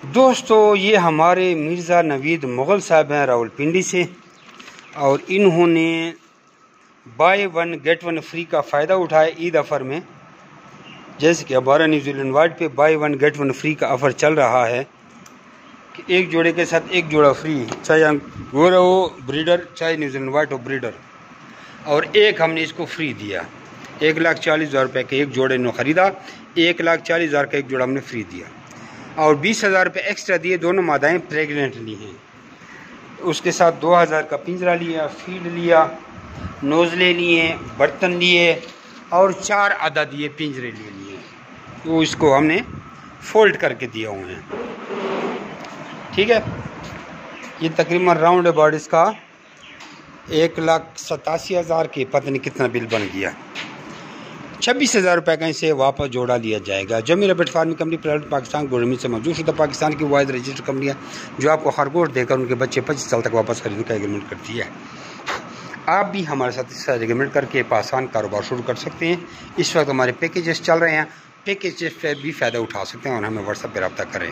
दोस्तों ये हमारे मिर्ज़ा नवीद मुग़ल साहब हैं रावलपिंडी से, और इन्होंने by one get one free का फ़ायदा उठाया ईद ऑफ़र में। जैसे कि हमारा न्यूजीलैंड वाइट पे by one get one free का ऑफ़र चल रहा है कि एक जोड़े के साथ एक जोड़ा फ्री, चाहे गोरा हो ब्रीडर, चाहे न्यूजीलैंड वाइट हो ब्रीडर। और एक हमने इसको फ्री दिया, 1,40,000 रुपये के एक जोड़े ने ख़रीदा, 1,40,000 का एक जोड़ा हमने फ्री दिया, और 20,000 रुपये एक्स्ट्रा दिए। दोनों मादाएँ प्रेगनेंटली हैं। उसके साथ 2,000 का पिंजरा लिया, फीड लिया, नोज़ले लिए, बर्तन लिए, और 4 आधा दिए पिंजरे लिए। तो इसको हमने फोल्ड करके दिए हुए हैं। ठीक है, ये तकरीबन राउंड अबाउट इसका 1,87,000 के पता नहीं कितना बिल बन गया। 26,000 रुपये का इसे वापस जोड़ा लिया जाएगा। Zameer rabbit farming company private Pakistan government से मौजूद शुदा पाकिस्तान की वाहिद रजिस्टर्ड कंपनी है जो आपको खरगोश देकर उनके बच्चे 25 साल तक वापस खरीदने का एग्रीमेंट करती है। आप भी हमारे साथ इसका एग्रीमेंट करके एक आसान कारोबार शुरू कर सकते हैं। इस वक्त हमारे पैकेजेस चल रहे हैं, पैकेजेस पर भी फ़ायदा उठा सकते हैं और हमें व्हाट्सएप पर रब्ता करें।